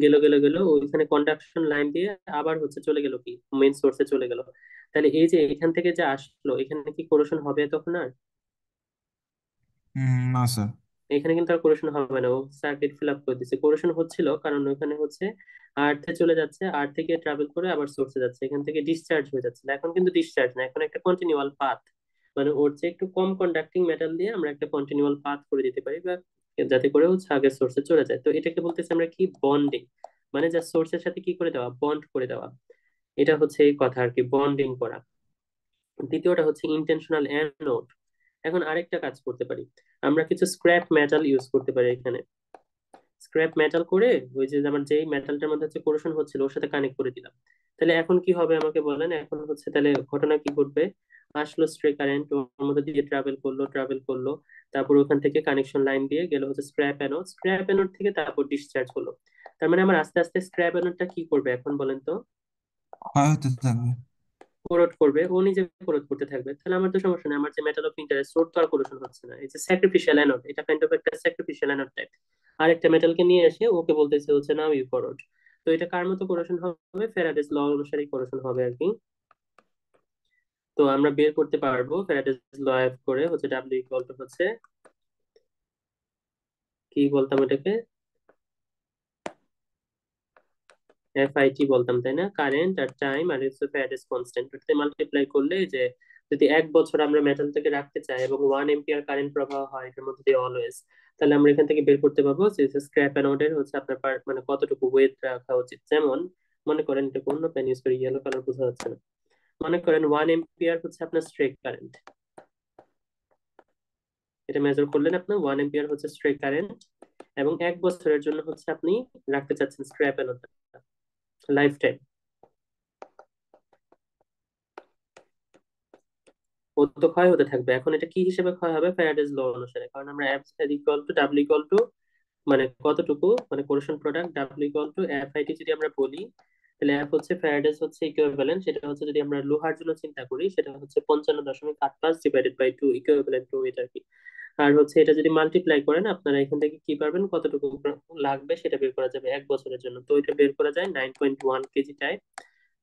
গেল গেল গেল ওইখানে কন্ডাকশন লাইন দিয়ে আবার হচ্ছে চলে গেল কি মেইন সোর্সে চলে গেল। তাহলে এই যে এখান থেকে যে আসলো, এখানে কি পোরশন হবে তখন আর? না স্যার। এখানে কিন্তু আর কোরেশন হবে না, ও সার্কিট ফিল আপ করে দিচ্ছে। কোরেশন হচ্ছিল কারণ ওখানে হচ্ছে আর্থে চলে যাচ্ছে, আর্থ থেকে ট্রাভেল করে আবার সোর্সে যাচ্ছে, এখান থেকে ডিসচার্জ হয়ে যাচ্ছে। এখন কিন্তু ডিসচার্জ না, এখন একটা কন্টিনিউয়াল পাথ, মানে ওর চেয়ে একটু কম কন্ডাক্টিং মেটাল দিয়ে আমরা একটা কন্টিনিউয়াল পাথ করে দিতে পারি, বা যাতে করে হচ্ছে আগের সোর্সে চলে যায়। তো এটাকে বলতেছি আমরা কি, বন্ডিং। মানে যা সোর্সের সাথে কি করে দেওয়া, বন্ড করে দেওয়া, এটা হচ্ছে এই কথা আর কি, বন্ডিং করা। দ্বিতীয়টা হচ্ছে ইন্টেনশনাল অ্যানোড। এখন আরেকটা কাজ করতে পারি, আমরা কিছু স্ক্র্যাপ মেটাল ইউজ করতে পারি এখানে। স্ক্র্যাপ মেটাল করে ওই যে আমার যেই মেটালটার মধ্যে হচ্ছে কোরেশন হচ্ছিল ওর সাথে কানেক্ট করে দিলাম। তাহলে এখন কি হবে আমাকে বলেন, এখন হচ্ছে তাহলে ঘটনা কি ঘটবে, আসলো স্ট্রে কারেন্ট, ওর মধ্যে দিয়ে ট্রাভেল করলো, তারপর ওখান থেকে কানেকশন লাইন দিয়ে গেল হচ্ছে স্ক্র্যাপ অ্যানোড থেকে তারপর ডিসচার্জ হলো। তার মানে আমার আস্তে আস্তে স্ক্র্যাপ অ্যানোডটা কি করবে এখন বলেন তো, ক্ষয় হতে থাকবে। কোরড করবে, ও নিজে কোরড করতে থাকবে। তাহলে আমার তো সমস্যা নেই, আমার যে মেটাল অফ ইন্টারেস্ট ওর তো আর কোরেশন হচ্ছে না। এই যে স্যাক্রিফিশিয়াল অ্যানোড, এটা কাইন্ড অফ একটা স্যাক্রিফিশিয়াল অ্যানোড টাইপ, আরেকটা মেটালকে নিয়ে এসে ওকে বলতেছে হচ্ছে নাও ইউ কোরড। তো এটা কার মতো কোরেশন হবে, ফ্যারাডেস ল অনুসারে কোরেশন হবে আর কি। তো আমরা বের করতে পারবো ফ্যারাডেস ল এফ করে হচ্ছে ডাব্লিউ ইকুয়াল টু হচ্ছে, কি বলতাম এটাকে, এফআইটি বলতাম তাই না, কারেন্ট আর টাইম আর হচ্ছে ফ্যারাডেস কনস্ট্যান্ট, ওটাতে মাল্টিপ্লাই করলে এই যে যদি 1 বছর আমরা মেটালটাকে রাখতে চাই এবং 1 এম্পিয়ার কারেন্ট প্রবাহ হয় এটার মধ্যে দিয়ে অলওয়েজ, তাহলে আমরা এখান থেকে বের করতে পারবো যে স্ক্র্যাপ অ্যানোডের হচ্ছে আপনার মানে কতটুকু ওয়েট রাখা উচিত। যেমন মনে করেন, এটা অন্য পেন ইউজ করি, ইয়েলো কালার বোঝা যাচ্ছে না। মনে করেন 1 এম্পিয়ার হচ্ছে আপনার স্ট্রেক কারেন্ট, এটা মেজার করলেন আপনার 1 এম্পিয়ার হচ্ছে স্ট্রেক কারেন্ট, এবং 1 বছরের জন্য হচ্ছে আপনি রাখতে চাচ্ছেন স্ক্র্যাপ অ্যানোডটা লাইফ টাইম। ও তো ক্ষয় হতে থাকবে, এখন এটা কি হিসেবে ক্ষয় হবে, ফ্যারাডেজ ল অনুসারে, কারণ আমরা F equal to W equal to মানে কতটুকু, মানে corrosion product W equal to F IT যদি আমরা বলি, তাহলে এফ হচ্ছে ফ্যারাডেজ হচ্ছে ইকুইভ্যালেন্ট, সেটা হচ্ছে যদি আমরা লোহার জন্য চিন্তা করি সেটা হচ্ছে 55.85 ডিভাইডেড বাই 2, ইকুইভ্যালেন্ট টু এটা আর কি। আর হচ্ছে এটা যদি মাল্টিপ্লাই করেন আপনারা এখান থেকে কি পারবেন, কতটুকু লাগবে সেটা বের করা যাবে 1 বছরের জন্য। তো এটা বের করা যায় 9.1 কেজি টাইপ,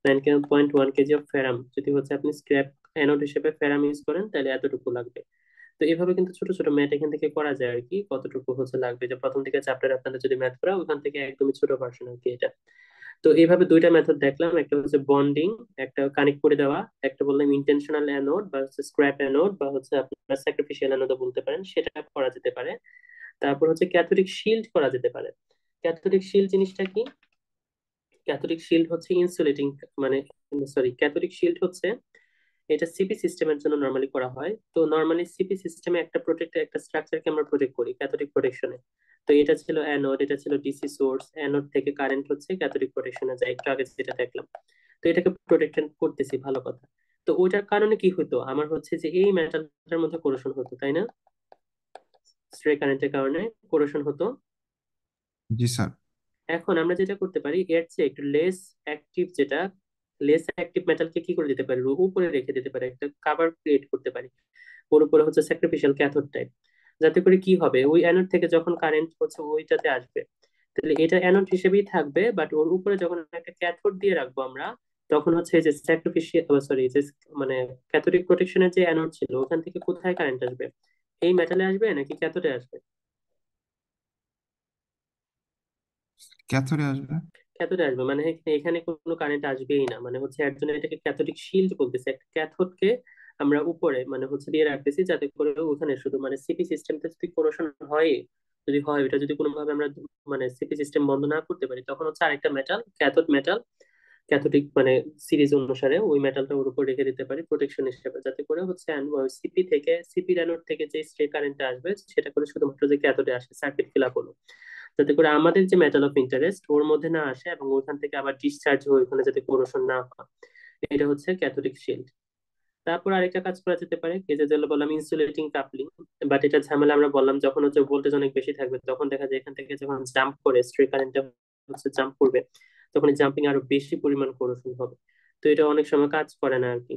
9.1 কেজি অফ ফেরাম, যদি হচ্ছে আপনি স্ক্র্যাপ অ্যানোড হিসেবে ফেরাম ইউজ করেন তাহলে এতটুকু লাগবে। তো এভাবে কিন্তু ছোট ছোট ম্যাথ এখান থেকে করা যায় আর কি, কতটুকু হচ্ছে লাগবে, যে প্রথম দিকে চ্যাপ্টার আপনাদের যদি ম্যাথ করা ওখান থেকে একদমই ছোট ভার্সন আর কি এটা। তো এইভাবে দুইটা মেথড দেখলাম, একটা হচ্ছে বন্ডিং, একটা কানেক্ট করে দেওয়া, একটা বললাম ইন্টেনশনাল অ্যানোড বা হচ্ছে স্ক্র্যাপ অ্যানোড বা হচ্ছে আপনার স্যাক্রিফিশিয়াল অ্যানোড বলতে পারেন, সেটা করা যেতে পারে। তারপর হচ্ছে ক্যাথোডিক শিল্ড করা যেতে পারে। ক্যাথোডিক শিল্ড জিনিসটা কি, ক্যাথোডিক শিল্ড হচ্ছে ইনসুলেটিং, মানে সরি, ক্যাথোডিক শিল্ড হচ্ছে, এটা সিপি সিস্টেমের জন্য নর্মালি করা হয়। তো নর্মালি সিপি সিস্টেমে একটা প্রোটেক্ট, একটা স্ট্রাকচারকে আমরা প্রোটেক্ট করি ক্যাথোডিক প্রোটেকশনে। তো এটা ছিল অ্যানোড, এটা ছিল ডিসি সোর্স, অ্যানোড থেকে কারেন্ট হচ্ছে ক্যাথোডিক প্রোটেকশনে যায়, একটু আগে যেটা দেখলাম। তো এটাকে প্রোটেক্ট করতেছি, ভালো কথা। তো ওইটার কারণে কি হতো, আমার হচ্ছে যে এই মেটালটার মধ্যে কোরেশন হতো তাই না, স্ট্রে কারেন্টের কারণে কোরেশন হতো। জি স্যার। এখন আমরা যেটা করতে পারি, এর চেয়ে একটু লেস অ্যাক্টিভ, যেটা লেস অ্যাক্টিভ মেটালকে কি করে দিতে পারি, উপরে রেখে দিতে পারি, একটা কাভার ক্রিয়েট করতে পারি ওর উপরে হচ্ছে স্যাক্রিফিশিয়াল ক্যাথোড টাইপ। যাতে করে কি হবে, ওই অ্যানোড থেকে যখন কারেন্ট হচ্ছে ওইটাতে আসবে, তাহলে এটা অ্যানোড হিসেবেই থাকবে, বাট ওর উপরে যখন একটা ক্যাথোড দিয়ে রাখবো আমরা, তখন হচ্ছে এই যে স্যাক্রিফিশিয়াল, সরি, যে মানে ক্যাথোডিক প্রোটেকশনের যে অ্যানোড ছিল ওখান থেকে কোথায় কারেন্ট আসবে, এই মেটালে আসবে নাকি ক্যাথোডে আসবে? ক্যাথোডে আসবে। ক্যাথোডে আসবে, মানে এখানে কোনো কারেন্ট আসবেই না, মানে হচ্ছে এর জন্য এটাকে ক্যাথোডিক শিল্ড বলতেছে, একটা ক্যাথোডকে আমরা উপরে মানে হচ্ছে দিয়ে রাখতেছি, যাতে করে ওখানে শুধু মানে সিপি সিস্টেমটা যদি কোরোশন হয়, যদি হয় এটা যদি কোনোভাবে আমরা মানে সিপি সিস্টেম বন্ধ না করতে পারি, তখন হচ্ছে আরেকটা মেটাল, ক্যাথোড মেটাল, ক্যাথোডিক মানে সিরিজ অনুসারে ওই মেটালটা ওর উপর রেখে দিতে পারি প্রোটেকশন হিসেবে, যাতে করে হচ্ছে সিপি থেকে, সিপি অ্যানোড থেকে যে স্ট্রে কারেন্টটা আসবে সেটা করে শুধুমাত্র যে ক্যাথোডে আসে, সার্কিট ফিল আপ হলো, যাতে করে আমাদের যে মেটাল অফ ইন্টারেস্ট ওর মধ্যে না আসে এবং ওইখান থেকে আবার ডিসচার্জ হয়ে ওইখানে যাতে কোরোশন না হয়। এটা হচ্ছে ক্যাথোডিক শিল্ড। তারপর আরেকটা কাজ করা যেতে পারে, এই যে যেগুলো বললাম ইনসুলেটিং কাপলিং, বাট এটা ঝামেলা আমরা বললাম যখন হচ্ছে ভোল্টেজ অনেক বেশি থাকবে তখন দেখা যায় এখান থেকে যখন জাম্প করে স্ট্রে কারেন্টটা হচ্ছে জাম্প করবে, তখন জাম্পিং আরো বেশি পরিমাণ কোরোশন হবে। তো এটা অনেক সময় কাজ করে না আর কি।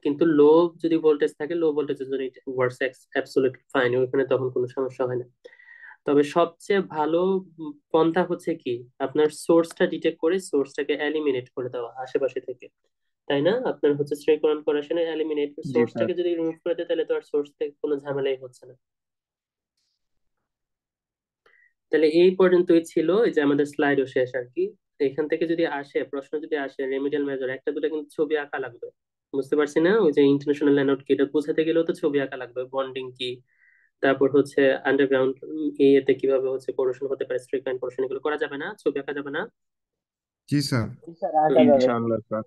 কিন্তু লো যদি ভোল্টেজ থাকে, লো ভোল্টেজের জন্য ওয়ার্কস অ্যাবসলিউটলি ফাইন, ওইখানে তখন কোনো সমস্যা হয় না। তবে সবচেয়ে ভালো পন্থা হচ্ছে কি, আপনার সোর্সটা ডিটেক্ট করে সোর্সটাকে এলিমিনেট করে দেওয়া আশেপাশে থেকে, তাই না? আপনার হচ্ছে শ্রেণীকরণ করার সময় এলিমিনেট জি স্যার। সোর্সটাকে যদি রিমুভ করে দেয়, তাহলে তো আর সোর্স থেকে কোনো ঝামেলাই হচ্ছে না। তাহলে এই পর্যন্তই ছিল, এই যে আমাদের স্লাইডও শেষ আর কি। এখান থেকে যদি আসে প্রশ্ন, যদি আসে রেমিডিয়াল মেজর, একটা দুটো কিন্তু ছবি আঁকা লাগবে। বুঝতে পারছি না, ওই যে ইন্টারন্যাশনাল ল্যান্ডমার্ক কি, এটা বোঝাতে গেলেও তো ছবি আঁকা লাগবে, বন্ডিং কি, তারপর হচ্ছে আন্ডারগ্রাউন্ড এতে কিভাবে হচ্ছে কোরেশন হতে পারে, স্ট্রিক লাইন কোরেশন, এগুলো করা যাবে না, ছবি আঁকা যাবে না। জি স্যার। জি স্যার, আঁকা হুম। যাবে। ইনশাআল্লাহ স্যার।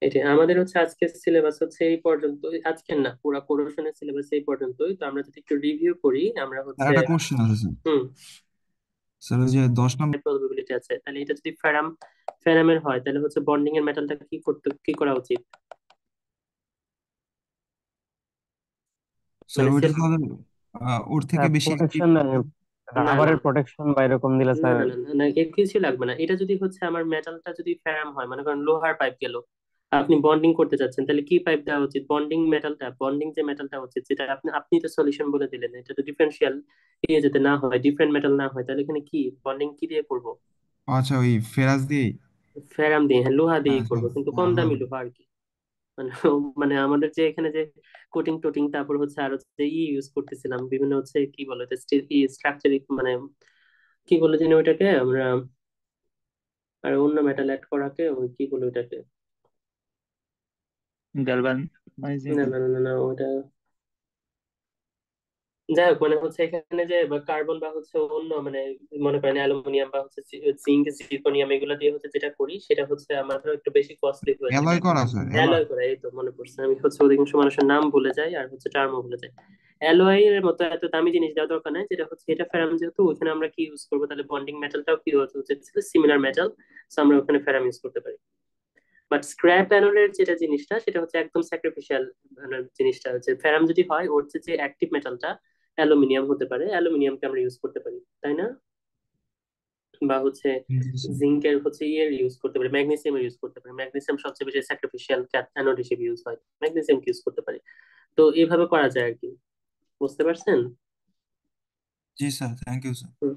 এটি আমাদের হচ্ছে আজকের সিলেবাস হচ্ছে এই পর্যন্তই, আজকের না, পুরা কোরেশনের সিলেবাস এই পর্যন্তই। তো আমরা যদি একটু রিভিউ করি, আমরা স্যার হচ্ছে একটা কোশ্চেন আছে স্যার। হুম, স্যার ওই যে 10 নম্বর। প্রবাবিলিটি আছে, তাহলে এটা যদি ফেরামের হয়, তাহলে হচ্ছে বন্ডিং এর মেটালটা কি করা উচিত? স্যার মানে ওইটা তাহলে ওর থেকে বেশি একটি। প্রোটেকশন, না না রাবারের প্রোটেকশন বা এরকম দিলে না স্যার। না না না, এর কিছু লাগবে না। এটা যদি হচ্ছে আমার মেটালটা যদি ফেরাম হয়, মনে করেন লোহার পাইপ গেল, আপনি বন্ডিং করতে চাচ্ছেন, তাহলে কি পাইপ দেওয়া উচিত? বন্ডিং যে মেটালটা উচিত, যেটা আপনি আপনি তো সলিউশন বলে দিলেন, এটা তো ডিফারেন্সিয়াল ইয়ে যাতে না হয়, ডিফারেন্ট মেটাল না হয়, তাহলে এখানে কি বন্ডিং কি দিয়ে করবো? আচ্ছা ওই ফেরাস দিয়েই। ফেরাম দিয়ে, হ্যাঁ লোহা দিয়ে হ্যাঁ করবো, হ্যাঁ কিন্তু হ্যাঁ কম হ্যাঁ। দামি লোহা আর কি। মানে মানে আমাদের যে এখানে যে কোটিং টোটিং, তারপর হচ্ছে আরো যে ইউজ করতেছিলাম বিভিন্ন হচ্ছে কি বলে, স্ট্রাকচার, মানে কি বলে জানি ওইটাকে আমরা, আর অন্য মেটাল অ্যাড করাকে ওই কি বলে ওইটাকে, গ্যালভানাইজিং। না না না না না, ওটা যাই হোক, মানে হচ্ছে এখানে যে কার্বন বা হচ্ছে অন্য মানে মনে করেন অ্যালুমিনিয়াম বা হচ্ছে জিঙ্ক, জিরকনিয়াম, এগুলো দিয়ে হচ্ছে যেটা করি, সেটা হচ্ছে আমাদের একটু বেশি কস্টলি হয়ে যায়। অ্যালয় করা স্যার, অ্যালয়। অ্যালয় করা, এই তো মনে পড়ছে, আমি হচ্ছে অধিকাংশ মানুষের নাম ভুলে যাই আর হচ্ছে টার্মও ভুলে যাই। অ্যালয় এর মতো এত দামি জিনিস দেওয়ার দরকার নাই, যেটা হচ্ছে এটা ফেরাম যেহেতু, ওখানে আমরা কি ইউজ করবো, তাহলে বন্ডিং মেটালটাও কি হচ্ছে সিমিলার মেটাল, আমরা ওখানে ফেরাম ইউজ করতে পারি। বাট স্ক্র্যাপ অ্যানোলের যেটা জিনিসটা, সেটা হচ্ছে একদম স্যাক্রিফিশিয়াল। জিনিসটা হচ্ছে ফেরাম যদি হয়, ওর যে অ্যাক্টিভ মেটালটা অ্যালুমিনিয়াম হতে পারে, অ্যালুমিনিয়ামকে আমরা ইউজ করতে পারি, তাই না? বা হচ্ছে জি স্যার। জিঙ্কের হচ্ছে ইয়ের ইউজ করতে পারি, ম্যাগনেসিয়াম ইউজ করতে পারি, ম্যাগনেসিয়াম সবচেয়ে বেশি স্যাক্রিফিশিয়াল অ্যানোড হিসেবে ইউজ হয়, ম্যাগনেসিয়াম ইউজ করতে পারি। তো এইভাবে করা যায় আর কি। বুঝতে পারছেন? জি স্যার, থ্যাংক ইউ স্যার। হুম।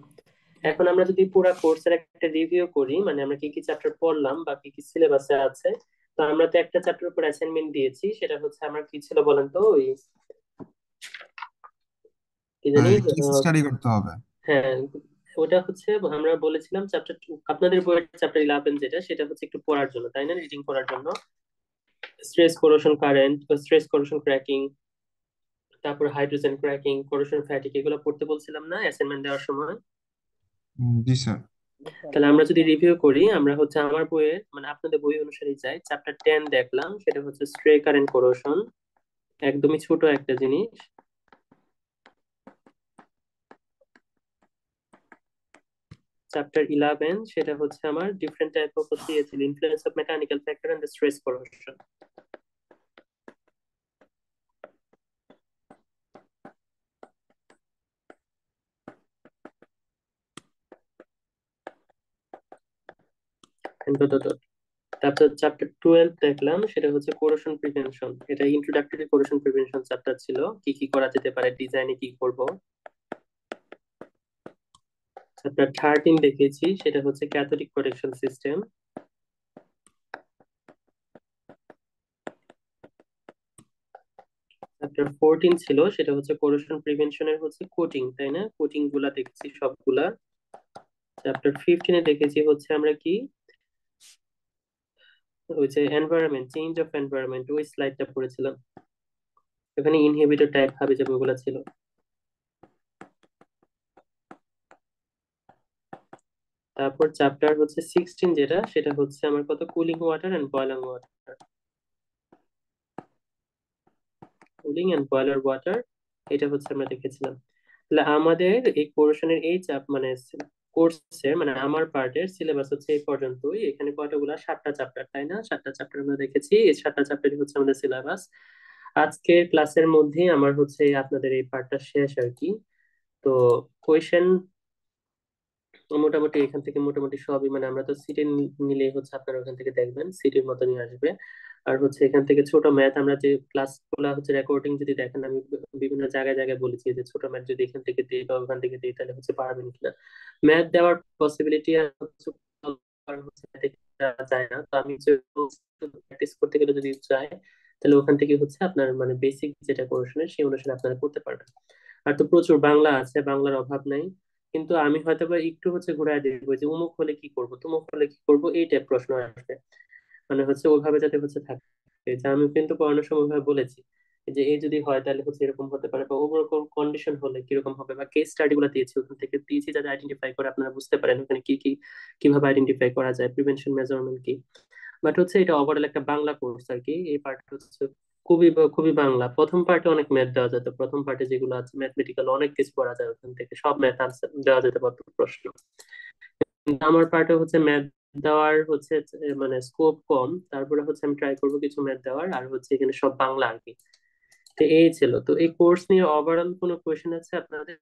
এখন আমরা যদি পুরো কোর্সের একটা রিভিউ করি, মানে আমরা কি কি চ্যাপ্টার পড়লাম বা কি কি সিলেবাসে আছে। তো আমরা তো একটা চ্যাপ্টার উপর অ্যাসাইনমেন্ট দিয়েছি, সেটা হচ্ছে আমার কি ছিল বলেন তো, ওই কি জানি, কেস স্টাডি করতে হবে। হ্যাঁ, ওটা হচ্ছে আমরা বলেছিলাম চ্যাপ্টার আপনাদের বইয়ের চ্যাপ্টার 11 যেটা, সেটা হচ্ছে একটু পড়ার জন্য, তাই না, রিডিং করার জন্য। Stress corrosion current, stress corrosion cracking, তারপর হাইড্রোজেন ক্র্যাকিং, কোরোশন ফ্যাটিক, এগুলো পড়তে বলছিলাম না অ্যাসাইনমেন্ট দেওয়ার সময়? জি স্যার। তাহলে আমরা যদি রিভিউ করি, আমরা হচ্ছে আমার বইয়ে মানে আপনাদের বই অনুসারে যাই, চ্যাপ্টার 10 দেখলাম, সেটা হচ্ছে স্ট্রে কারেন্ট কোরোশন, একদমই ছোট একটা জিনিস। চ্যাপ্টার 11 সেটা হচ্ছে আমার ডিফারেন্ট টাইপ অফ হচ্ছে influence of mechanical factor and stress corrosion. তারপর চ্যাপ্টার 12 দেখলাম, সেটা হচ্ছে কোরোশন প্রিভেনশন, এটা ইন্ট্রোডাক্টরি কোরোশন প্রিভেনশন চ্যাপ্টার ছিল, কি কি করা যেতে পারে, ডিজাইনে কি করব। চ্যাপ্টার 13 দেখেছি, সেটা হচ্ছে ক্যাথোডিক প্রোটেকশন সিস্টেম। চ্যাপ্টার 14 ছিল, সেটা হচ্ছে কোরোশন প্রিভেনশনের হচ্ছে কোটিং, তাই না, কোটিং গুলা দেখছি সবগুলা। চ্যাপ্টার 15 দেখেছি হচ্ছে আমরা কি, ওই যে এনভায়রনমেন্ট, চেঞ্জ অফ এনভায়রনমেন্ট, ওই স্লাইডটা পড়েছিলাম, এখানে ইনহিবিটর টাইপ ভাবে যাবে ওগুলা ছিল। তারপর চ্যাপ্টার হচ্ছে 16 যেটা, সেটা হচ্ছে আমার কত, cooling water and boiling water, cooling and boiler water, এটা হচ্ছে আমরা দেখেছিলাম। তাহলে আমাদের এই পোর্শনের এই চাপ মানে কোর্সের মানে আমার পার্টের সিলেবাস হচ্ছে এই পর্যন্তই। এখানে কতগুলা, 7টা চ্যাপ্টার, তাই না, 7টা চ্যাপ্টার আমরা দেখেছি, এই 7টা চ্যাপ্টারই হচ্ছে আমাদের সিলেবাস। আজকের ক্লাসের মধ্যে আমার হচ্ছে আপনাদের এই পার্টটা শেষ আর কি। তো কোয়েশ্চেন মোটামুটি এখান থেকে মোটামুটি সবই মানে আমরা তো সিটি নিলেই হচ্ছে আপনারা ওখান থেকে দেখবেন সিটির মতনই আসবে। আর হচ্ছে এখান থেকে ছোট ম্যাথ আমরা যে ক্লাস গুলা হচ্ছে রেকর্ডিং যদি দেখেন, আমি বিভিন্ন জায়গায় জায়গায় বলেছি যে ছোট ম্যাথ যদি এখান থেকে দিই বা ওখান থেকে দিই তাহলে হচ্ছে পারবেন কিনা। ম্যাথ দেওয়ার পসিবিলিটি হচ্ছে math এ দেওয়া যায় না, তো আমি প্র্যাকটিস করতে গেলে যদি চাই তাহলে ওখান থেকে হচ্ছে আপনার মানে বেসিক যেটা কোর্শনের সেই অনুসারে আপনারা করতে পারবেন। আর তো প্রচুর বাংলা আছে, বাংলার অভাব নাই। কিন্তু আমি হয়তো বা একটু হচ্ছে ঘুরাই দিব যে উমুক হলে কি করব তুমুক হলে কি করব এই টাইপ প্রশ্ন আসবে, মানে হচ্ছে ওইভাবে যাতে হচ্ছে থাকে। যে আমি কিন্তু পড়ানোর সময় ওইভাবে বলেছি যে এই যদি হয় তাহলে হচ্ছে এরকম হতে পারে, বা ওরকম কন্ডিশন হলে কিরকম হবে, বা কেস স্টাডি গুলো দিয়েছি ওখান থেকে দিয়েছি যাতে আইডেন্টিফাই করে আপনারা বুঝতে পারেন ওখানে কি কি কিভাবে আইডেন্টিফাই করা যায়, প্রিভেনশন মেজারমেন্ট কি। বাট হচ্ছে এটা ওভারঅল একটা বাংলা কোর্স আর কি। এই পার্ট হচ্ছে খুবই বাংলা। প্রথম পার্টে অনেক ম্যাথ দেওয়া যেত, প্রথম পার্টে যেগুলো আছে ম্যাথমেটিক্যাল অনেক কিছু পড়া যায় ওখান থেকে, সব ম্যাথ আনসার দেওয়া যেতে পারতো প্রশ্ন। কিন্তু আমার পার্টে হচ্ছে ম্যাথ দেওয়ার হচ্ছে মানে স্কোপ কম, তারপরে হচ্ছে আমি ট্রাই করবো কিছু ম্যাথ দেওয়ার, আর হচ্ছে এখানে সব বাংলা আর কি। তো এই ছিল, তো এই কোর্স নিয়ে ওভারঅল কোনো কোয়েশ্চেন আছে আপনাদের?